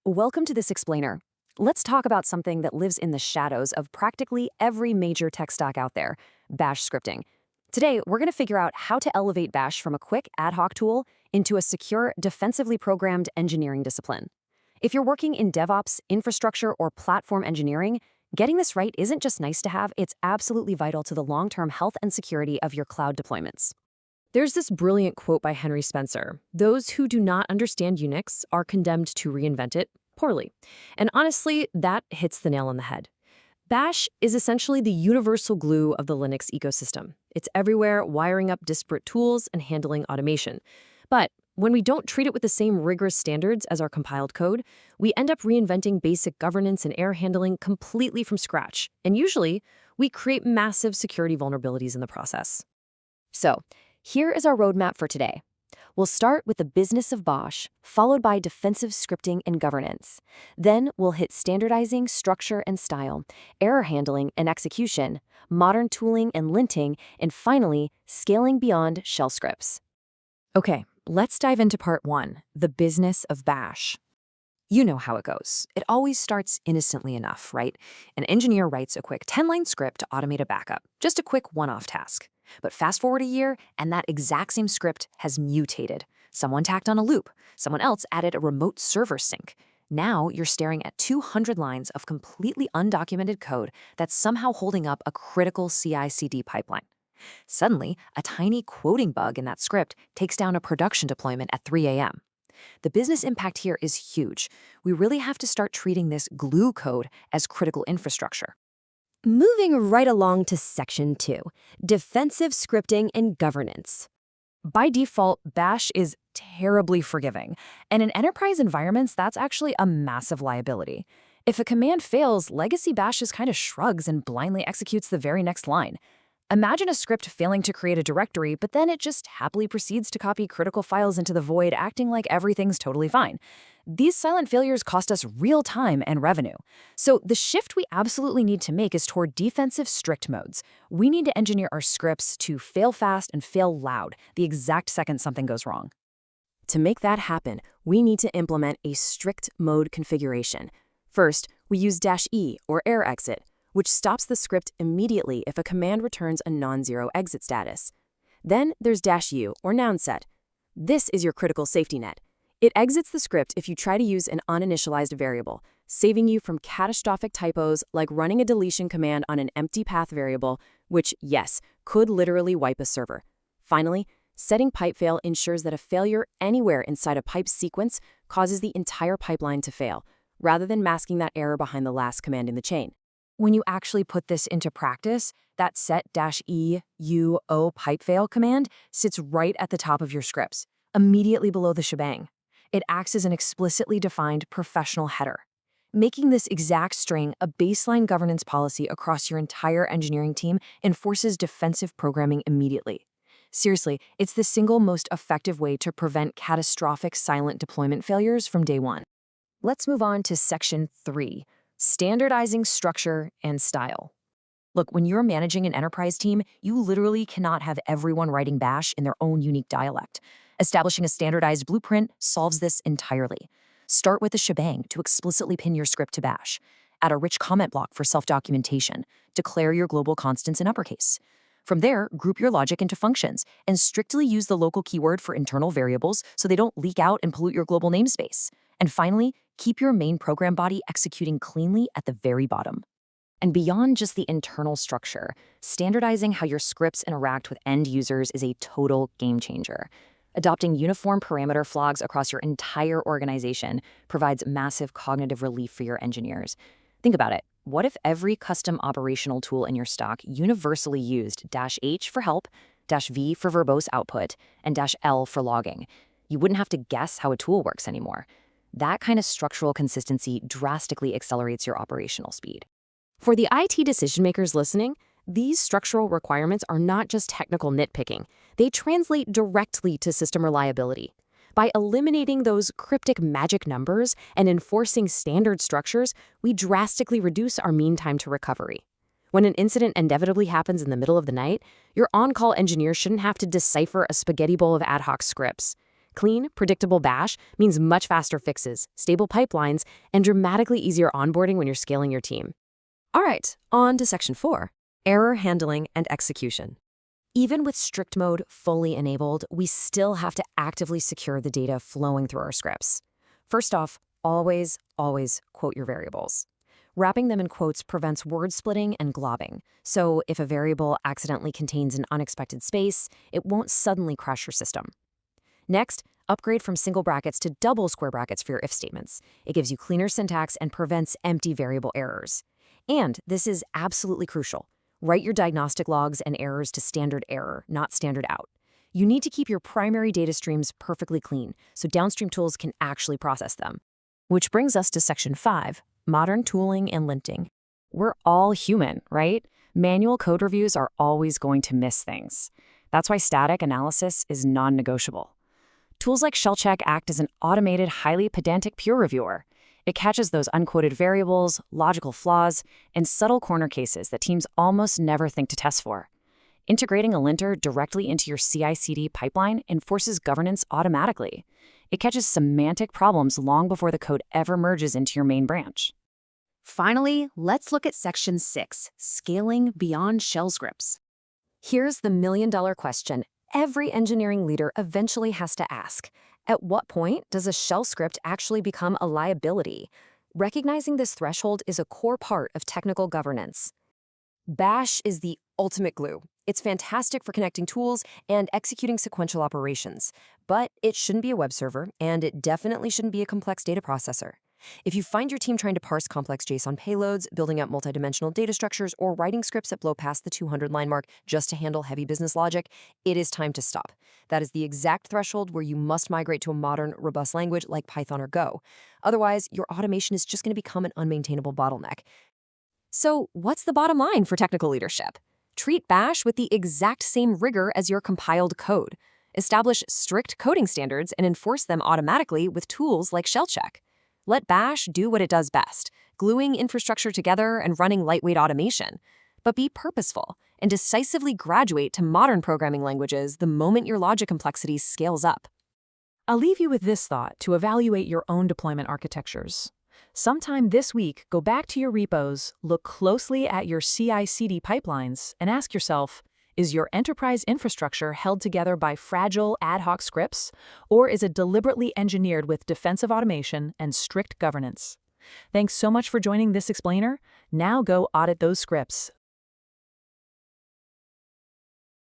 Welcome to this explainer. Let's talk about something that lives in the shadows of practically every major tech stack out there, Bash scripting. Today, we're going to figure out how to elevate Bash from a quick ad hoc tool into a secure, defensively programmed engineering discipline. If you're working in DevOps, infrastructure, or platform engineering, getting this right isn't just nice to have, it's absolutely vital to the long-term health and security of your cloud deployments. There's this brilliant quote by Henry Spencer: "Those who do not understand Unix are condemned to reinvent it poorly." And honestly, that hits the nail on the head. Bash is essentially the universal glue of the Linux ecosystem. It's everywhere, wiring up disparate tools and handling automation. But when we don't treat it with the same rigorous standards as our compiled code, we end up reinventing basic governance and error handling completely from scratch. And usually, we create massive security vulnerabilities in the process. So, here is our roadmap for today. We'll start with the business of Bash, followed by defensive scripting and governance. Then we'll hit standardizing, structure and style, error handling and execution, modern tooling and linting, and finally, scaling beyond shell scripts. Okay, let's dive into part one, the business of Bash. You know how it goes. It always starts innocently enough, right? An engineer writes a quick 10-line script to automate a backup, just a quick one-off task. But fast forward a year, and that exact same script has mutated. Someone tacked on a loop. Someone else added a remote server sync. Now you're staring at 200 lines of completely undocumented code that's somehow holding up a critical CI/CD pipeline. Suddenly, a tiny quoting bug in that script takes down a production deployment at 3 a.m. The business impact here is huge. We really have to start treating this glue code as critical infrastructure. Moving right along to Section 2, Defensive Scripting and Governance. By default, Bash is terribly forgiving, and in enterprise environments, that's actually a massive liability. If a command fails, legacy Bash just kind of shrugs and blindly executes the very next line. Imagine a script failing to create a directory, but then it just happily proceeds to copy critical files into the void, acting like everything's totally fine. These silent failures cost us real time and revenue. So the shift we absolutely need to make is toward defensive strict modes. We need to engineer our scripts to fail fast and fail loud the exact second something goes wrong. To make that happen, we need to implement a strict mode configuration. First, we use -E or error exit, which stops the script immediately if a command returns a non-zero exit status. Then there's -U or noun set. This is your critical safety net. It exits the script if you try to use an uninitialized variable, saving you from catastrophic typos like running a deletion command on an empty path variable, which, yes, could literally wipe a server. Finally, setting pipe fail ensures that a failure anywhere inside a pipe sequence causes the entire pipeline to fail, rather than masking that error behind the last command in the chain. When you actually put this into practice, that set-E-U-O pipe fail command sits right at the top of your scripts, immediately below the shebang. It acts as an explicitly defined professional header, making this exact string a baseline governance policy across your entire engineering team enforces defensive programming immediately. Seriously, it's the single most effective way to prevent catastrophic silent deployment failures from day one. Let's move on to Section 3. Standardizing structure and style. Look, when you're managing an enterprise team, you literally cannot have everyone writing Bash in their own unique dialect. Establishing a standardized blueprint solves this entirely. Start with a shebang to explicitly pin your script to Bash. Add a rich comment block for self-documentation. Declare your global constants in uppercase. From there, group your logic into functions and strictly use the local keyword for internal variables so they don't leak out and pollute your global namespace. And finally, keep your main program body executing cleanly at the very bottom. And beyond just the internal structure, standardizing how your scripts interact with end users is a total game changer. Adopting uniform parameter flags across your entire organization provides massive cognitive relief for your engineers. Think about it. What if every custom operational tool in your stock universally used -H for help, -V for verbose output, and -L for logging? You wouldn't have to guess how a tool works anymore. That kind of structural consistency drastically accelerates your operational speed. For the IT decision makers listening, these structural requirements are not just technical nitpicking. They translate directly to system reliability. By eliminating those cryptic magic numbers and enforcing standard structures, we drastically reduce our mean time to recovery. When an incident inevitably happens in the middle of the night, your on-call engineer shouldn't have to decipher a spaghetti bowl of ad hoc scripts. Clean, predictable Bash means much faster fixes, stable pipelines, and dramatically easier onboarding when you're scaling your team. All right, on to Section 4, error handling and execution. Even with strict mode fully enabled, we still have to actively secure the data flowing through our scripts. First off, always quote your variables. Wrapping them in quotes prevents word splitting and globbing, so if a variable accidentally contains an unexpected space, it won't suddenly crash your system. Next, upgrade from single brackets to double square brackets for your if statements. It gives you cleaner syntax and prevents empty variable errors. And this is absolutely crucial. Write your diagnostic logs and errors to standard error, not standard out. You need to keep your primary data streams perfectly clean so downstream tools can actually process them. Which brings us to Section 5, modern tooling and linting. We're all human, right? Manual code reviews are always going to miss things. That's why static analysis is non-negotiable. Tools like ShellCheck act as an automated, highly pedantic peer reviewer. It catches those unquoted variables, logical flaws, and subtle corner cases that teams almost never think to test for. Integrating a linter directly into your CI/CD pipeline enforces governance automatically. It catches semantic problems long before the code ever merges into your main branch. Finally, let's look at Section 6, scaling beyond shell scripts. Here's the million-dollar question every engineering leader eventually has to ask. At what point does a shell script actually become a liability? Recognizing this threshold is a core part of technical governance. Bash is the ultimate glue. It's fantastic for connecting tools and executing sequential operations, but it shouldn't be a web server, and it definitely shouldn't be a complex data processor. If you find your team trying to parse complex JSON payloads, building up multidimensional data structures, or writing scripts that blow past the 200-line mark just to handle heavy business logic, it is time to stop. That is the exact threshold where you must migrate to a modern, robust language like Python or Go. Otherwise, your automation is just going to become an unmaintainable bottleneck. So, what's the bottom line for technical leadership? Treat Bash with the exact same rigor as your compiled code. Establish strict coding standards and enforce them automatically with tools like ShellCheck. Let Bash do what it does best, gluing infrastructure together and running lightweight automation. But be purposeful and decisively graduate to modern programming languages the moment your logic complexity scales up. I'll leave you with this thought to evaluate your own deployment architectures. Sometime this week, go back to your repos, look closely at your CI/CD pipelines, and ask yourself, is your enterprise infrastructure held together by fragile ad hoc scripts, or is it deliberately engineered with defensive automation and strict governance? Thanks so much for joining this explainer. Now go audit those scripts,